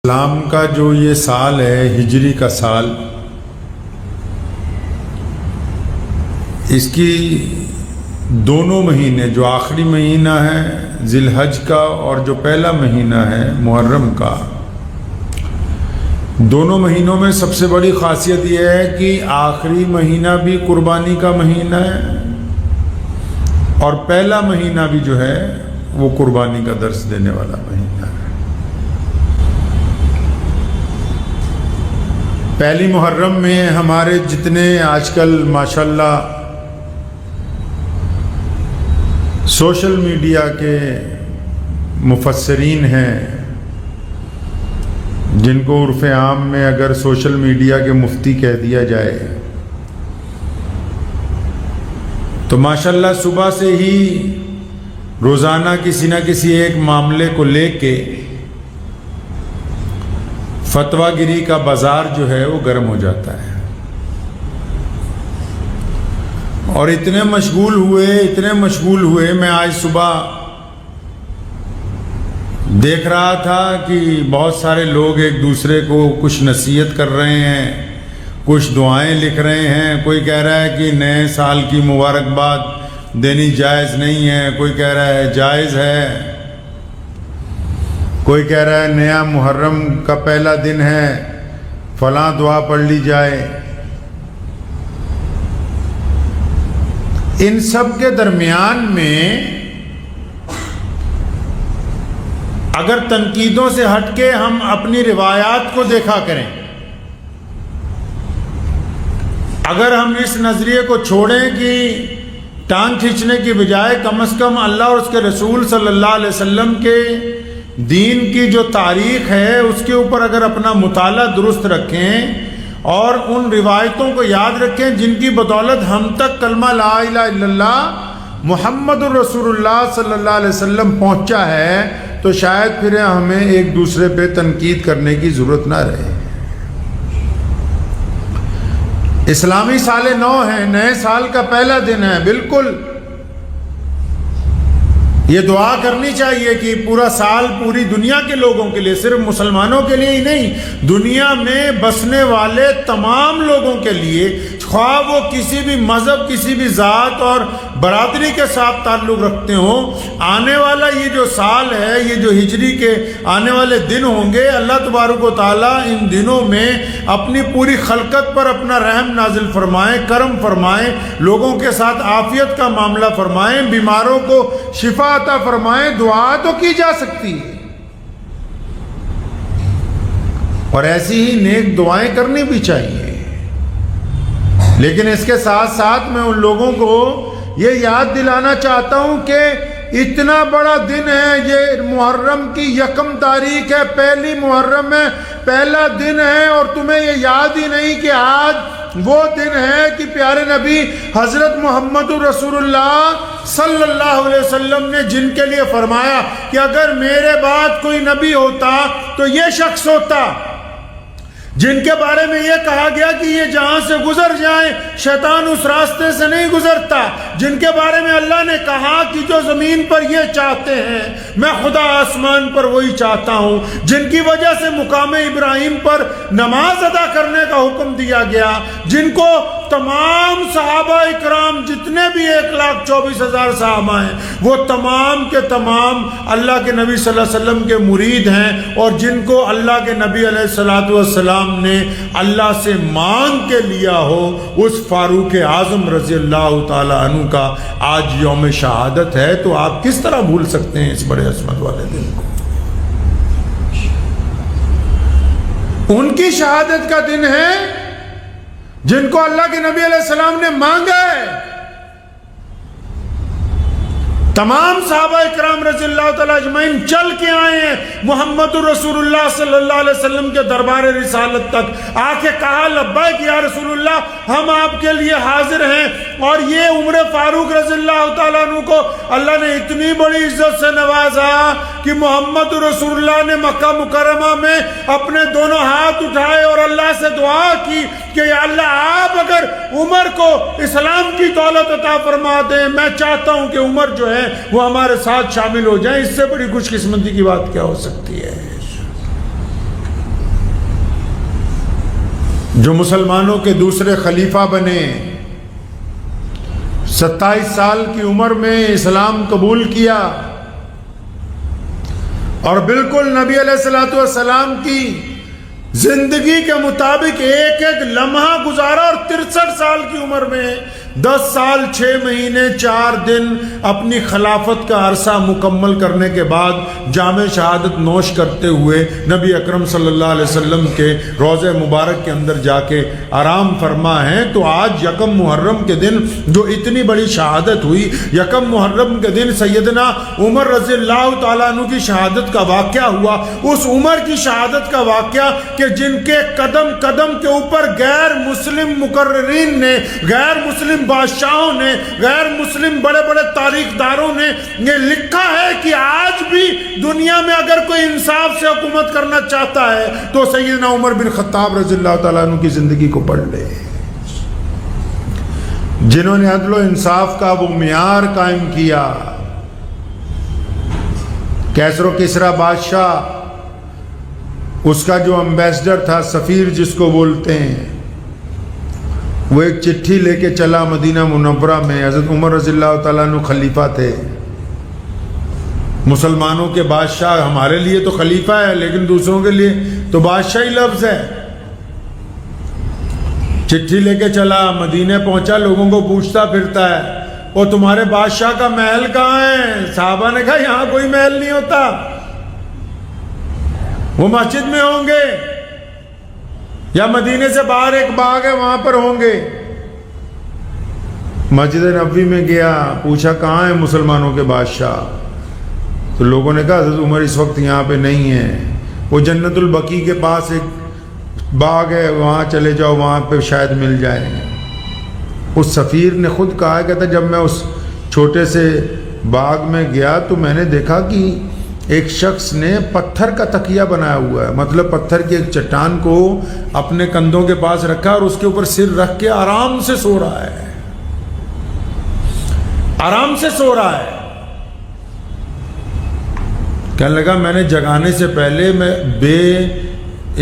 اسلام کا جو یہ سال ہے ہجری کا سال، اس کی دونوں مہینے، جو آخری مہینہ ہے ذی الحج کا اور جو پہلا مہینہ ہے محرم کا، دونوں مہینوں میں سب سے بڑی خاصیت یہ ہے کہ آخری مہینہ بھی قربانی کا مہینہ ہے اور پہلا مہینہ بھی جو ہے وہ قربانی کا درس دینے والا مہینہ ہے۔ پہلی محرم میں ہمارے جتنے آج کل ماشاءاللہ سوشل میڈیا کے مفسرین ہیں، جن کو عرف عام میں اگر سوشل میڈیا کے مفتی کہہ دیا جائے، تو ماشاءاللہ صبح سے ہی روزانہ کسی نہ کسی ایک معاملے کو لے کے فتویٰ گری کا بازار جو ہے وہ گرم ہو جاتا ہے، اور اتنے مشغول ہوئے میں آج صبح دیکھ رہا تھا کہ بہت سارے لوگ ایک دوسرے کو کچھ نصیحت کر رہے ہیں، کچھ دعائیں لکھ رہے ہیں۔ کوئی کہہ رہا ہے کہ نئے سال کی مبارکباد دینی جائز نہیں ہے، کوئی کہہ رہا ہے جائز ہے، کوئی کہہ رہا ہے نیا محرم کا پہلا دن ہے فلاں دعا پڑھ لی جائے۔ ان سب کے درمیان میں اگر تنقیدوں سے ہٹ کے ہم اپنی روایات کو دیکھا کریں، اگر ہم اس نظریے کو چھوڑیں کہ ٹانگ کھینچنے کی بجائے کم از کم اللہ اور اس کے رسول صلی اللہ علیہ وسلم کے دین کی جو تاریخ ہے اس کے اوپر اگر اپنا مطالعہ درست رکھیں اور ان روایتوں کو یاد رکھیں جن کی بدولت ہم تک کلمہ لا الہ الا اللہ محمد الرسول اللہ صلی اللہ علیہ وسلم پہنچا ہے، تو شاید پھر ہمیں ایک دوسرے پہ تنقید کرنے کی ضرورت نہ رہے۔ اسلامی سال نو ہے، نئے سال کا پہلا دن ہے، بالکل یہ دعا کرنی چاہیے کہ پورا سال پوری دنیا کے لوگوں کے لیے، صرف مسلمانوں کے لیے ہی نہیں، دنیا میں بسنے والے تمام لوگوں کے لیے، خواہ وہ کسی بھی مذہب، کسی بھی ذات اور برادری کے ساتھ تعلق رکھتے ہوں، آنے والا یہ جو سال ہے، یہ جو ہجری کے آنے والے دن ہوں گے، اللہ تبارک و تعالیٰ ان دنوں میں اپنی پوری خلقت پر اپنا رحم نازل فرمائیں، کرم فرمائیں، لوگوں کے ساتھ عافیت کا معاملہ فرمائیں، بیماروں کو شفا عطا فرمائیں۔ دعا تو کی جا سکتی ہے اور ایسی ہی نیک دعائیں کرنی بھی چاہیے، لیکن اس کے ساتھ ساتھ میں ان لوگوں کو یہ یاد دلانا چاہتا ہوں کہ اتنا بڑا دن ہے، یہ محرم کی 1 تاریخ ہے، پہلی محرم ہے، پہلا دن ہے، اور تمہیں یہ یاد ہی نہیں کہ آج وہ دن ہے کہ پیارے نبی حضرت محمد رسول اللہ صلی اللہ علیہ وسلم نے جن کے لیے فرمایا کہ اگر میرے بعد کوئی نبی ہوتا تو یہ شخص ہوتا، جن کے بارے میں یہ کہا گیا کہ یہ جہاں سے گزر جائیں شیطان اس راستے سے نہیں گزرتا، جن کے بارے میں اللہ نے کہا کہ جو زمین پر یہ چاہتے ہیں میں خدا آسمان پر وہی چاہتا ہوں، جن کی وجہ سے مقام ابراہیم پر نماز ادا کرنے کا حکم دیا گیا، جن کو تمام صحابہ اکرام جتنے بھی 1,24,000 صحابہ ہیں وہ تمام کے تمام اللہ کے نبی صلی اللہ علیہ وسلم کے مرید ہیں، اور جن کو اللہ کے نبی علیہ الصلوۃ والسلام نے اللہ سے مانگ کے لیا ہو، اس فاروق اعظم رضی اللہ تعالی عنہ کا آج یوم شہادت ہے، تو آپ کس طرح بھول سکتے ہیں اس بڑے عظمت والے دن کو؟ ان کی شہادت کا دن ہے جن کو اللہ کے نبی علیہ السلام نے مانگا ہے۔ تمام صحابہ اکرام رضی اللہ تعالیٰ اجمعین چل کے آئے ہیں محمد رسول اللہ صلی اللہ علیہ وسلم کے دربار رسالت تک، آ کے کہا لبیک یا رسول اللہ، ہم آپ کے لیے حاضر ہیں۔ اور یہ عمر فاروق رضی اللہ تعالیٰ عنہ کو اللہ نے اتنی بڑی عزت سے نوازا کہ محمد رسول اللہ نے مکہ مکرمہ میں اپنے دونوں ہاتھ اٹھائے اور اللہ سے دعا کی کہ یا اللہ آپ اگر عمر کو اسلام کی دولت عطا فرما دیں، میں چاہتا ہوں کہ عمر جو ہے وہ ہمارے ساتھ شامل ہو جائیں۔ اس سے بڑی خوش قسمتی کی بات کیا ہو سکتی ہے؟ جو مسلمانوں کے دوسرے خلیفہ بنے، 27 سال کی عمر میں اسلام قبول کیا اور بالکل نبی علیہ الصلوۃ والسلام کی زندگی کے مطابق ایک ایک لمحہ گزارا، اور 63 سال کی عمر میں 10 سال 6 مہینے 4 دن اپنی خلافت کا عرصہ مکمل کرنے کے بعد جام شہادت نوش کرتے ہوئے نبی اکرم صلی اللہ علیہ وسلم کے روضہ مبارک کے اندر جا کے آرام فرما ہیں۔ تو آج یکم محرم کے دن جو اتنی بڑی شہادت ہوئی، یکم محرم کے دن سیدنا عمر رضی اللہ تعالیٰ عنہ کی شہادت کا واقعہ ہوا، اس عمر کی شہادت کا واقعہ کہ جن کے قدم قدم کے اوپر غیر مسلم مقررین نے، غیر مسلم بادشاہوں نے، غیر مسلم بڑے بڑے تاریخ داروں نے یہ لکھا ہے کہ آج بھی دنیا میں اگر کوئی انصاف سے حکومت کرنا چاہتا ہے تو سیدنا عمر بن خطاب رضی اللہ تعالیٰ عنہ کی زندگی کو پڑھ لے، جنہوں نے عدل و انصاف کا وہ معیار قائم کیا۔ کیسر و کسریٰ بادشاہ، اس کا جو امبیسڈر تھا، سفیر جس کو بولتے ہیں، وہ ایک چٹھی لے کے چلا مدینہ منورہ میں۔ حضرت عمر رضی اللہ تعالیٰ عنہ خلیفہ تھے، مسلمانوں کے بادشاہ، ہمارے لیے تو خلیفہ ہے لیکن دوسروں کے لیے تو بادشاہی لفظ ہے۔ چٹھی لے کے چلا، مدینہ پہنچا، لوگوں کو پوچھتا پھرتا ہے، اور تمہارے بادشاہ کا محل کہاں ہے؟ صحابہ نے کہا یہاں کوئی محل نہیں ہوتا، وہ مسجد میں ہوں گے یا مدینے سے باہر ایک باغ ہے وہاں پر ہوں گے۔ مسجد نبوی میں گیا، پوچھا کہاں ہے مسلمانوں کے بادشاہ؟ تو لوگوں نے کہا حضرت عمر اس وقت یہاں پہ نہیں ہے، وہ جنت البقیع کے پاس ایک باغ ہے، وہاں چلے جاؤ، وہاں پہ شاید مل جائے۔ اس سفیر نے خود کہا، کہتا جب میں اس چھوٹے سے باغ میں گیا تو میں نے دیکھا کہ ایک شخص نے پتھر کا تکیہ بنایا ہوا ہے، مطلب پتھر کی ایک چٹان کو اپنے کندھوں کے پاس رکھا اور اس کے اوپر سر رکھ کے آرام سے سو رہا ہے، آرام سے سو رہا ہے۔ کہنے لگا میں نے جگانے سے پہلے میں بے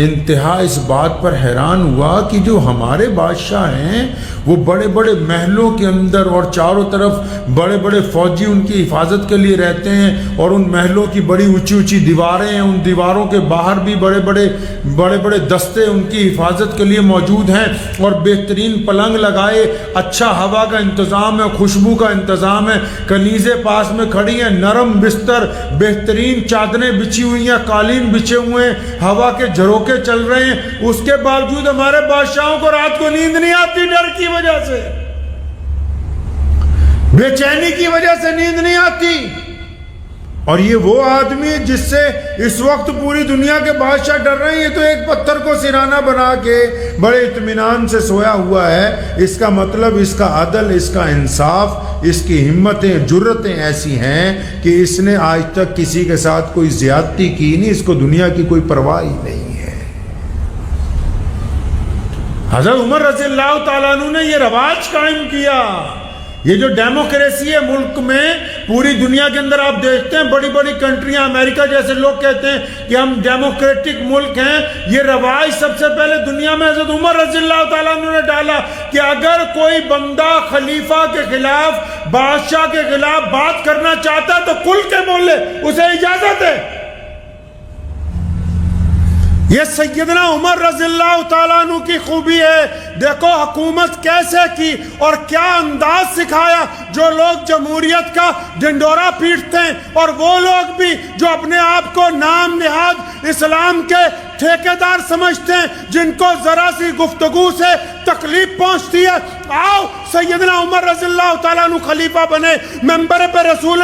انتہا اس بات پر حیران ہوا کہ جو ہمارے بادشاہ ہیں وہ بڑے بڑے محلوں کے اندر اور چاروں طرف بڑے بڑے فوجی ان کی حفاظت کے لیے رہتے ہیں، اور ان محلوں کی بڑی اونچی اونچی دیواریں ہیں، ان دیواروں کے باہر بھی بڑے بڑے دستے ان کی حفاظت کے لیے موجود ہیں، اور بہترین پلنگ لگائے، اچھا ہوا کا انتظام ہے، خوشبو کا انتظام ہے، کنیزیں پاس میں کھڑی ہیں، نرم بستر، بہترین چادریں بچھی ہوئی ہیں، قالین بچھے ہوئے ہیں، ہوا کے جھروکے چل رہے ہیں۔ اس کے باوجود ہمارے بادشاہوں کو رات کو نیند نہیں آتی، ڈر کی وجہ سے، بے چینی کی وجہ سے نیند نہیں آتی۔ اور یہ وہ آدمی جس سے اس وقت پوری دنیا کے بادشاہ ڈر رہے ہیں، یہ تو ایک پتھر کو سرانہ بنا کے بڑے اطمینان سے سویا ہوا ہے۔ اس کا مطلب اس کا عدل، اس کا انصاف، اس کی ہمتیں، جرتیں ایسی ہیں کہ اس نے آج تک کسی کے ساتھ کوئی زیادتی کی نہیں، اس کو دنیا کی کوئی پرواہ ہی نہیں ہے۔ حضرت عمر رضی اللہ تعالیٰ عنہ نے یہ رواج قائم کیا۔ یہ جو ڈیموکریسی ہے ملک میں، پوری دنیا کے اندر آپ دیکھتے ہیں بڑی بڑی کنٹریاں، امریکہ جیسے لوگ کہتے ہیں کہ ہم ڈیموکریٹک ملک ہیں، یہ رواج سب سے پہلے دنیا میں حضرت عمر رضی اللہ تعالیٰ عنہ نے ڈالا کہ اگر کوئی بندہ خلیفہ کے خلاف، بادشاہ کے خلاف بات کرنا چاہتا ہے تو کھل کے بولے، اسے اجازت ہے۔ یہ سیدنا عمر رضی اللہ تعالیٰ عنہ کی خوبی ہے۔ دیکھو حکومت کیسے کی اور کیا انداز سکھایا۔ جو لوگ جمہوریت کا ڈنڈورا پیٹتے ہیں، اور وہ لوگ بھی جو اپنے آپ کو نام نہاد اسلام کے ٹھیکیدار سمجھتے ہیں، جن کو ذرا سی گفتگو سے تکلیف پہنچتی ہے، آؤ سیدنا عمر رضی اللہ تعالیٰ عنہ خلیفہ بنے، ممبر پہ رسول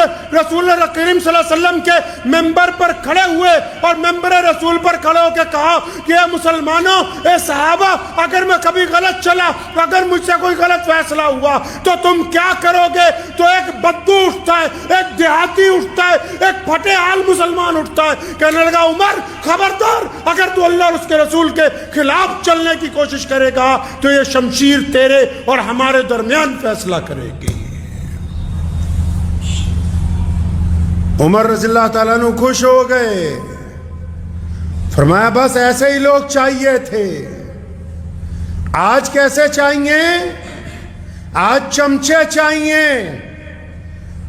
کریم صلی اللہ علیہ وسلم کے ممبر پر کھڑے ہوئے، اور ممبر رسول پر کھڑے ہو کے کہا کہ اے مسلمانوں، اے صحابہ، اگر میں کبھی غلط چلا، اگر مجھ سے کوئی غلط فیصلہ ہوا تو تم کیا کرو گے؟ تو ایک بدو اٹھتا ہے، ایک دیہاتی اٹھتا ہے، ایک پھٹے حال مسلمان اٹھتا ہے، کہنے لگا عمر خبردار، اگر تو اللہ اور اس کے رسول کے خلاف چلنے کی کوشش کرے گا تو یہ شمشیر تیرے اور ہمارے درمیان فیصلہ کرے گی۔ عمر رضی اللہ تعالیٰ عنہ خوش ہو گئے، فرمایا بس ایسے ہی لوگ چاہیے تھے، آج کیسے چاہیے؟ آج چمچے چاہیے،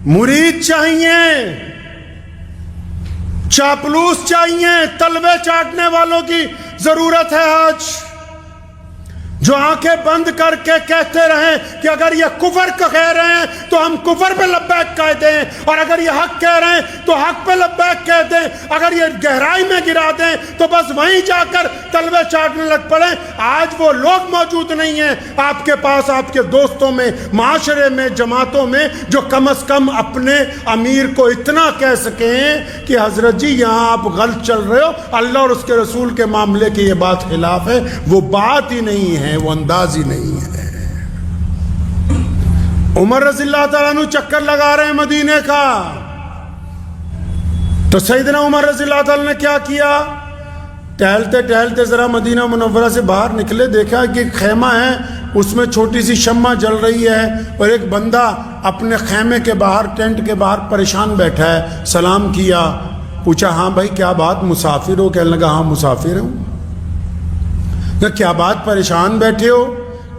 مرید چاہیے، چاپلوس چاہیے، تلوے چاٹنے والوں کی ضرورت ہے آج، جو آنکھیں بند کر کے کہتے رہیں کہ اگر یہ کفر کہہ رہے ہیں تو ہم کفر پہ لبیک کہہ دیں، اور اگر یہ حق کہہ رہے ہیں تو حق پہ لبیک کہہ دیں، اگر یہ گہرائی میں گرا دیں تو بس وہیں جا کر تلوے چاٹنے لگ پڑیں۔ آج وہ لوگ موجود نہیں ہیں آپ کے پاس، آپ کے دوستوں میں، معاشرے میں، جماعتوں میں، جو کم از کم اپنے امیر کو اتنا کہہ سکیں کہ حضرت جی یہاں آپ غلط چل رہے ہو، اللہ اور اس کے رسول کے معاملے کی یہ بات خلاف ہے۔ وہ بات ہی نہیں ہے، وہ انداز ہی نہیں ہے۔ عمر رضی اللہ تعالیٰ عنہ چکر لگا رہے ہیں مدینے کا، تو سیدنا عمر رضی اللہ تعالیٰ نے کیا کیا؟ ٹہلتے ٹہلتے ذرا مدینہ منورہ سے باہر نکلے، دیکھا کہ ایک خیمہ ہے، اس میں چھوٹی سی شمع جل رہی ہے، اور ایک بندہ اپنے خیمے کے باہر، ٹینٹ کے باہر پریشان بیٹھا ہے۔ سلام کیا، پوچھا ہاں بھائی کیا بات، مسافر ہو؟ کہنے لگا ہاں مسافر ہوں۔ کیا بات پریشان بیٹھے ہو؟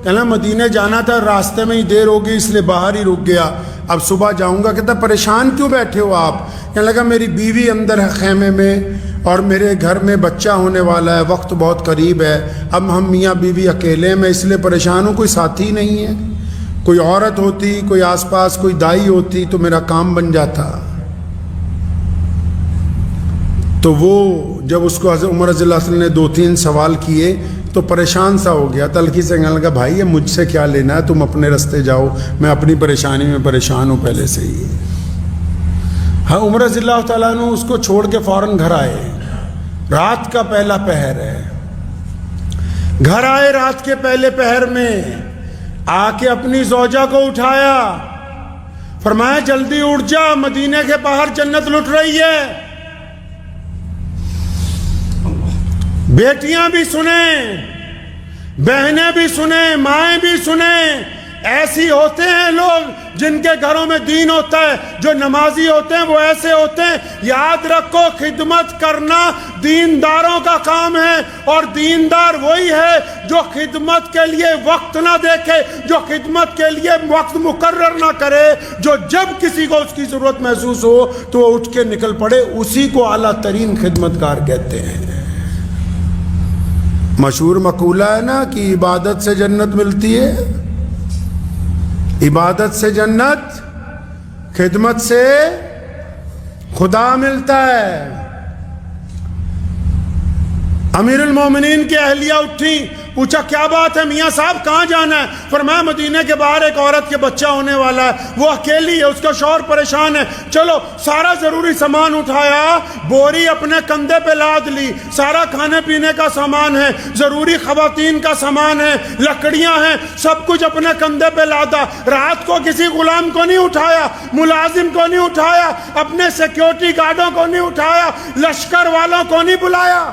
کہنا مدینے جانا تھا، راستے میں ہی دیر ہو گئی اس لیے باہر ہی رک گیا، اب صبح جاؤں گا۔ کہتا پریشان کیوں بیٹھے ہو آپ؟ کہنے لگا میری بیوی اندر ہے خیمے میں، اور میرے گھر میں بچہ ہونے والا ہے، وقت بہت قریب ہے، اب ہم میاں بیوی اکیلے ہیں، میں اس لیے پریشان ہوں، کوئی ساتھی نہیں ہے، کوئی عورت ہوتی، کوئی آس پاس کوئی دائی ہوتی تو میرا کام بن جاتا۔ تو وہ جب اس کو حضرت عمر رضی اللہ عنہ نے 2-3 سوال کیے تو پریشان سا ہو گیا، تلخی سے کہنے لگا بھائی یہ مجھ سے کیا لینا ہے، تم اپنے رستے جاؤ، میں اپنی پریشانی میں پریشان ہوں پہلے سے ہی۔ ہاں عمر رضی اللہ تعالیٰ عنہ اس کو چھوڑ کے فوراً گھر آئے، رات کا پہلا پہر ہے، گھر آئے رات کے پہلے پہر میں، آ کے اپنی زوجہ کو اٹھایا، فرمایا جلدی اٹھ جا، مدینے کے باہر جنت لٹ رہی ہے۔ بیٹیاں بھی سنیں، بہنیں بھی سنیں، مائیں بھی سنیں، ایسی ہوتے ہیں لوگ جن کے گھروں میں دین ہوتا ہے، جو نمازی ہوتے ہیں وہ ایسے ہوتے ہیں۔ یاد رکھو خدمت کرنا دینداروں کا کام ہے، اور دیندار وہی ہے جو خدمت کے لیے وقت نہ دیکھے، جو خدمت کے لیے وقت مقرر نہ کرے، جو جب کسی کو اس کی ضرورت محسوس ہو تو وہ اٹھ کے نکل پڑے، اسی کو اعلیٰ ترین خدمتگار کہتے ہیں۔ مشہور مقولہ ہے نا کہ عبادت سے جنت ملتی ہے، عبادت سے جنت، خدمت سے خدا ملتا ہے۔ امیر المومنین کی اہلیہ اٹھی، پوچھا کیا بات ہے میاں صاحب کہاں جانا ہے؟ فرمایا مدینے کے باہر ایک عورت کے بچہ ہونے والا ہے، وہ اکیلی ہے، اس کا شوہر پریشان ہے، چلو سارا ضروری سامان اٹھایا، بوری اپنے کندھے پہ لاد لی، سارا کھانے پینے کا سامان ہے، ضروری خواتین کا سامان ہے، لکڑیاں ہیں، سب کچھ اپنے کندھے پہ لادا۔ رات کو کسی غلام کو نہیں اٹھایا، ملازم کو نہیں اٹھایا، اپنے سیکیورٹی گارڈوں کو نہیں اٹھایا، لشکر والوں کو نہیں بلایا،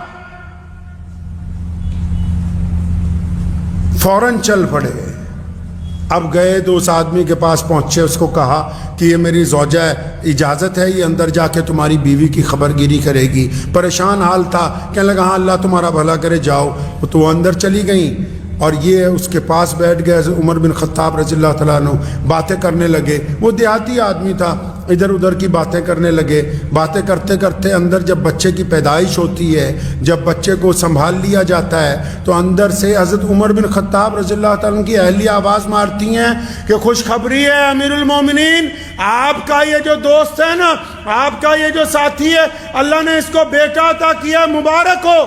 فوراً چل پڑے۔ اب گئے تو اس آدمی کے پاس پہنچے، اس کو کہا کہ یہ میری زوجہ ہے، اجازت ہے یہ اندر جا کے تمہاری بیوی کی خبر گیری کرے گی؟ پریشان حال تھا، کہنے لگا ہاں اللہ تمہارا بھلا کرے جاؤ۔ تو وہ اندر چلی گئیں، اور یہ اس کے پاس بیٹھ گئے، عمر بن خطاب رضی اللہ تعالیٰ عنہ باتیں کرنے لگے۔ وہ دیہاتی آدمی تھا، ادھر ادھر کی باتیں کرنے لگے۔ باتیں کرتے کرتے اندر جب بچے کی پیدائش ہوتی ہے، جب بچے کو سنبھال لیا جاتا ہے، تو اندر سے حضرت عمر بن خطاب رضی اللہ تعالیٰ عنہ کی اہلیہ آواز مارتی ہیں کہ خوشخبری ہے امیر المومنین، آپ کا یہ جو دوست ہے نا، آپ کا یہ جو ساتھی ہے، اللہ نے اس کو بیٹا عطا کیا، مبارک ہو۔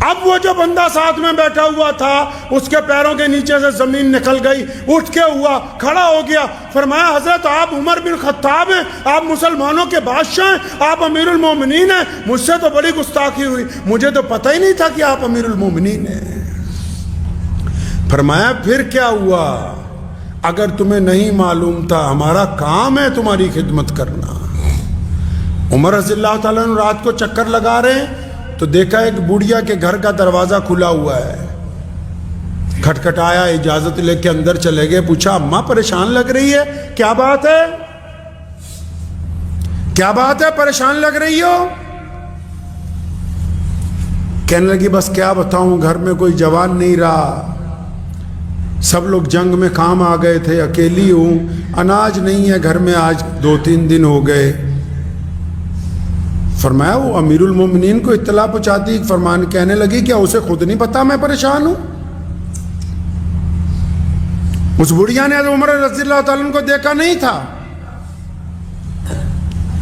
اب وہ جو بندہ ساتھ میں بیٹھا ہوا تھا، اس کے پیروں کے نیچے سے زمین نکل گئی، اٹھ کے ہوا، کھڑا ہو گیا، فرمایا حضرت آپ عمر بن خطاب ہیں، آپ مسلمانوں کے بادشاہ ہیں، آپ امیر المومنین ہیں، مجھ سے تو بڑی گستاخی ہوئی، مجھے تو پتہ ہی نہیں تھا کہ آپ امیر المومنین ہیں۔ فرمایا پھر کیا ہوا؟ اگر تمہیں نہیں معلوم تھا، ہمارا کام ہے تمہاری خدمت کرنا۔ عمر رضی اللہ تعالیٰ عنہ رات کو چکر لگا رہے ہیں تو دیکھا ایک بڑھیا کے گھر کا دروازہ کھلا ہوا ہے، کھٹکھٹایا، اجازت لے کے اندر چلے گئے، پوچھا اماں پریشان لگ رہی ہے، کیا بات ہے؟ کیا بات ہے پریشان لگ رہی ہو؟ کہنے لگی بس کیا بتاؤں، گھر میں کوئی جوان نہیں رہا، سب لوگ جنگ میں کام آ گئے تھے، اکیلی ہوں، اناج نہیں ہے گھر میں، آج 2-3 دن ہو گئے۔ فرمایا وہ امیر المومنین کو اطلاع پہنچاتی، فرمان کہنے لگی کیا اسے خود نہیں پتا میں پریشان ہوں؟ اس بڑھیا نے حضرت عمر رضی اللہ تعالیٰ عنہ کو دیکھا نہیں تھا،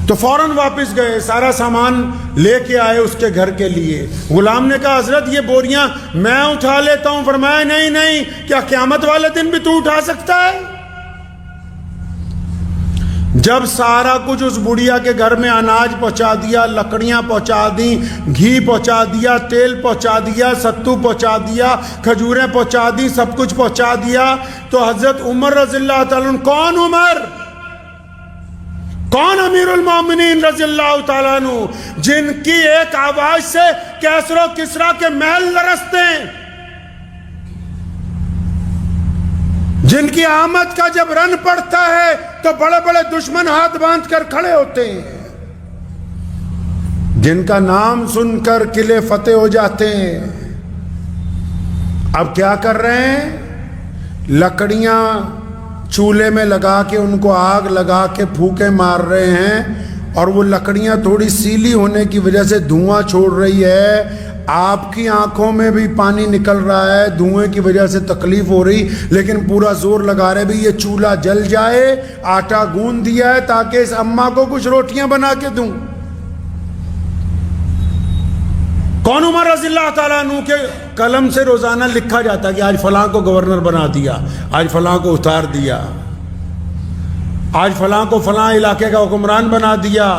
تو فوراً واپس گئے، سارا سامان لے کے آئے اس کے گھر کے لیے۔ غلام نے کہا حضرت یہ بوریاں میں اٹھا لیتا ہوں۔ فرمایا نہیں نہیں، کیا قیامت والے دن بھی تو اٹھا سکتا ہے؟ جب سارا کچھ اس بڑھیا کے گھر میں اناج پہنچا دیا، لکڑیاں پہنچا دیں، گھی پہنچا دیا، تیل پہنچا دیا، ستو پہنچا دیا، کھجوریں پہنچا دی، سب کچھ پہنچا دیا، تو حضرت عمر رضی اللہ تعالیٰ عنہ، کون عمر؟ کون امیر المومنین رضی اللہ تعالیٰ عنہ، جن کی ایک آواز سے کیسر و کسریٰ کے محل لرزتے ہیں، جن کی آمد کا جب رن پڑتا ہے تو بڑے بڑے دشمن ہاتھ باندھ کر کھڑے ہوتے ہیں، جن کا نام سن کر قلعے فتح ہو جاتے ہیں۔ اب کیا کر رہے ہیں؟ لکڑیاں چولہے میں لگا کے ان کو آگ لگا کے پھونکے مار رہے ہیں، اور وہ لکڑیاں تھوڑی سیلی ہونے کی وجہ سے دھواں چھوڑ رہی ہے، آپ کی آنکھوں میں بھی پانی نکل رہا ہے، دھوئیں کی وجہ سے تکلیف ہو رہی، لیکن پورا زور لگا رہے بھی یہ چولہا جل جائے، آٹا گوندھ دیا ہے تاکہ اس اماں کو کچھ روٹیاں بنا کے دوں۔ کون؟ عمر رضی اللہ تعالیٰ عنہ کے قلم سے روزانہ لکھا جاتا کہ آج فلاں کو گورنر بنا دیا، آج فلاں کو اتار دیا، آج فلاں کو فلاں علاقے کا حکمران بنا دیا۔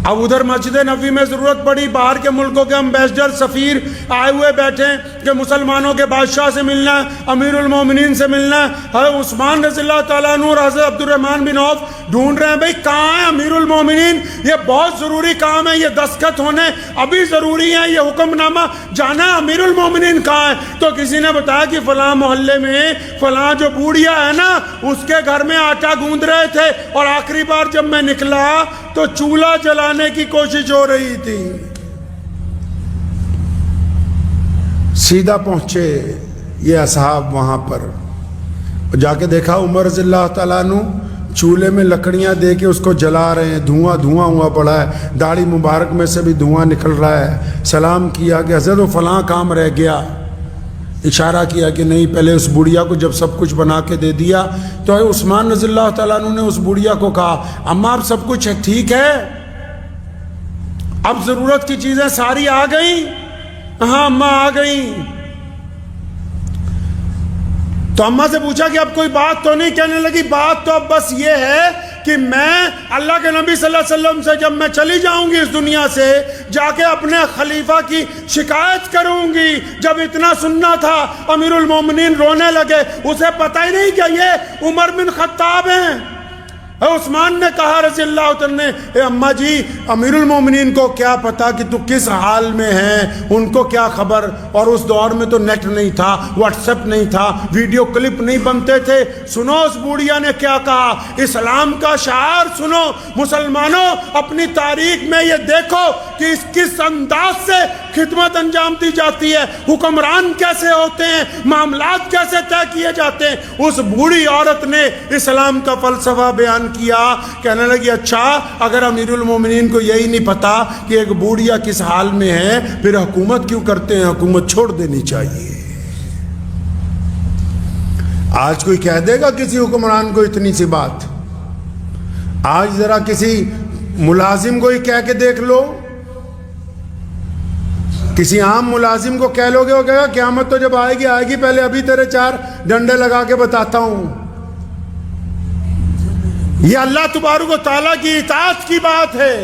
اب ادھر مسجد نبوی میں ضرورت پڑی، باہر کے ملکوں کے امبیسڈر سفیر آئے ہوئے بیٹھے کہ مسلمانوں کے بادشاہ سے ملنا ہے، امیر المومنین سے ملنا ہے۔ حضرت عثمان رضی اللہ تعالیٰ عنہ اور حضرت عبد الرحمن بن عوف ڈھونڈ رہے ہیں بھئی کہاں ہے امیر المومنین، یہ بہت ضروری کام ہے، یہ دستخط ہونے ابھی ضروری ہے، یہ حکم نامہ جانا ہے، امیر المومنین کہاں ہے؟ تو کسی نے بتایا کہ فلاں محلے میں فلاں جو بوڑھیا ہے نا، اس کے گھر میں آٹا گوندھ رہے تھے، اور آخری بار جب میں نکلا تو چولہا جلانے کی کوشش ہو رہی تھی۔ سیدھا پہنچے یہ اصحاب وہاں پر، جا کے دیکھا عمر رضی اللہ تعالیٰ عنہ چولہے میں لکڑیاں دے کے اس کو جلا رہے ہیں، دھواں دھواں ہوا پڑا ہے، داڑھی مبارک میں سے بھی دھواں نکل رہا ہے۔ سلام کیا کہ حضرت وہ فلاں کام رہ گیا، اشارہ کیا کہ نہیں، پہلے اس بڑھیا کو جب سب کچھ بنا کے دے دیا تو عثمان رضی اللہ تعالیٰ عنہ نے اس بڑھیا کو کہا اماں اب سب کچھ ٹھیک ہے، اب ضرورت کی چیزیں ساری آ گئیں؟ ہاں اماں آ گئیں۔ تو اماں سے پوچھا کہ اب کوئی بات تو نہیں؟ کہنے لگی بات تو اب بس یہ ہے کہ میں اللہ کے نبی صلی اللہ علیہ وسلم سے جب میں چلی جاؤں گی اس دنیا سے، جا کے اپنے خلیفہ کی شکایت کروں گی۔ جب اتنا سننا تھا امیر المومنین رونے لگے، اسے پتہ ہی نہیں کہ یہ عمر بن خطاب ہیں۔ عثمان نے کہا رضی اللہ عنہ نے، اے اماں جی امیر المومنین کو کیا پتا کہ تو کس حال میں ہیں، ان کو کیا خبر؟ اور اس دور میں تو نیٹ نہیں تھا، واٹس ایپ نہیں تھا، ویڈیو کلپ نہیں بنتے تھے۔ سنو اس بوڑھیا نے کیا کہا، اسلام کا شعار سنو، مسلمانوں اپنی تاریخ میں یہ دیکھو کہ اس کس انداز سے خدمت انجام دی جاتی ہے، حکمران کیسے ہوتے ہیں، معاملات کیسے طے کیے جاتے ہیں۔ اس بوڑھی عورت نے اسلام کا فلسفہ بیان کیا، کہنے لگی اچھا اگر امیر المومنین کو یہی نہیں پتا کہ ایک بوڑھیا کس حال میں ہے، پھر حکومت کیوں کرتے ہیں؟ حکومت چھوڑ دینی چاہیے۔ آج کوئی کہہ دے گا کسی حکمران کو اتنی سی بات؟ آج ذرا کسی ملازم کو ہی کہہ کے دیکھ لو، کسی عام ملازم کو کہہ لو گے، وہ کہے گا قیامت تو جب آئے گی پہلے ابھی تیرے 4 ڈنڈے لگا کے بتاتا ہوں۔ یہ اللہ تبارک و تعالیٰ کی اطاعت کی بات ہے،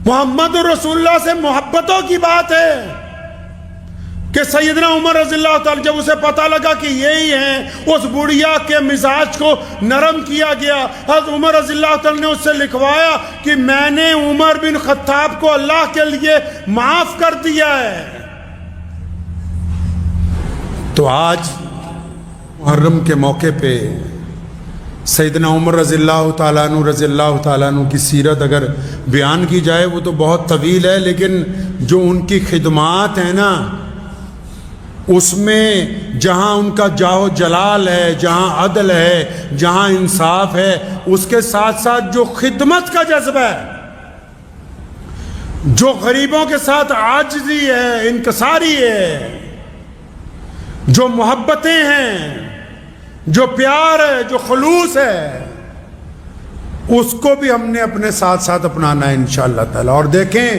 محمد رسول اللہ سے محبتوں کی بات ہے کہ سیدنا عمر رضی اللہ تعالیٰ جب اسے پتہ لگا کہ یہی ہیں، اس بڑھیا کے مزاج کو نرم کیا گیا۔ حضرت عمر رضی اللہ تعالیٰ نے اس سے لکھوایا کہ میں نے عمر بن خطاب کو اللہ کے لیے معاف کر دیا ہے۔ تو آج محرم کے موقع پہ سیدنا عمر رضی اللہ تعالیٰ عنہ کی سیرت اگر بیان کی جائے وہ تو بہت طویل ہے، لیکن جو ان کی خدمات ہیں نا، اس میں جہاں ان کا جاہ و جلال ہے، جہاں عدل ہے، جہاں انصاف ہے، اس کے ساتھ ساتھ جو خدمت کا جذبہ ہے، جو غریبوں کے ساتھ عاجزی ہے، انکساری ہے، جو محبتیں ہیں، جو پیار ہے، جو خلوص ہے، اس کو بھی ہم نے اپنے ساتھ ساتھ اپنانا ہے انشاءاللہ تعالی۔ اور دیکھیں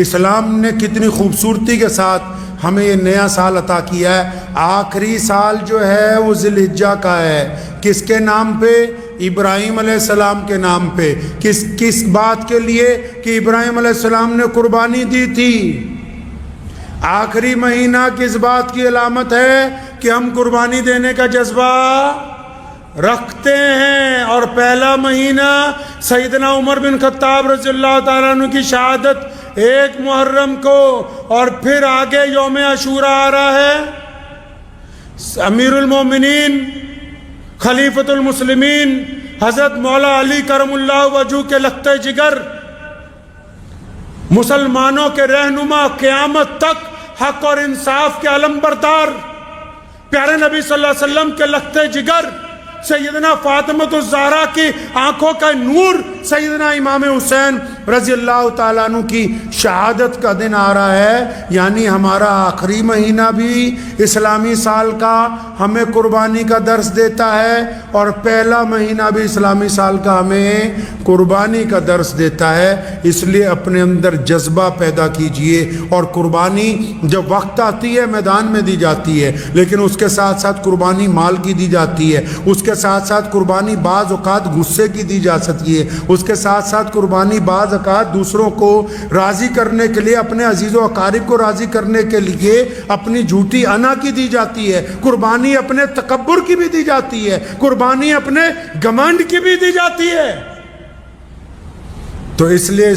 اسلام نے کتنی خوبصورتی کے ساتھ ہمیں یہ نیا سال عطا کیا ہے۔ آخری سال جو ہے وہ ذی الحجہ کا ہے، کس کے نام پہ؟ ابراہیم علیہ السلام کے نام پہ۔ کس بات کے لیے؟ کہ ابراہیم علیہ السلام نے قربانی دی تھی۔ آخری مہینہ کس بات کی علامت ہے؟ کہ ہم قربانی دینے کا جذبہ رکھتے ہیں۔ اور پہلا مہینہ سیدنا عمر بن خطاب رضی اللہ تعالیٰ عنہ کی شہادت 1 محرم کو، اور پھر آگے یوم عاشوراء آ رہا ہے۔ امیر المومنین خلیفۃ المسلمین حضرت مولا علی کرم اللہ وجہہ کے لخت جگر، مسلمانوں کے رہنما، قیامت تک حق اور انصاف کے علم بردار، پیارے نبی صلی اللہ علیہ وسلم کے لخت جگر، سیدنا فاطمۃ الزہرا کی آنکھوں کا نور، سیدنا امام حسین رضی اللہ تعالیٰ عنہ کی شہادت کا دن آ رہا ہے۔ یعنی ہمارا آخری مہینہ بھی اسلامی سال کا ہمیں قربانی کا درس دیتا ہے، اور پہلا مہینہ بھی اسلامی سال کا ہمیں قربانی کا درس دیتا ہے۔ اس لیے اپنے اندر جذبہ پیدا کیجئے، اور قربانی جب وقت آتی ہے میدان میں دی جاتی ہے، لیکن اس کے ساتھ ساتھ قربانی مال کی دی جاتی ہے، اس کے ساتھ ساتھ قربانی بعض اوقات غصے کی دی جا سکتی ہے، اس کے ساتھ ساتھ قربانی بعض اوقات دوسروں کو راضی کرنے کے لیے، اپنے عزیز و اقارب کو راضی کرنے کے لیے اپنی جھوٹی انا کی دی جاتی ہے، قربانی اپنے تکبر کی بھی دی جاتی ہے، قربانی اپنے گھمنڈ کی بھی دی جاتی ہے۔ تو اس لیے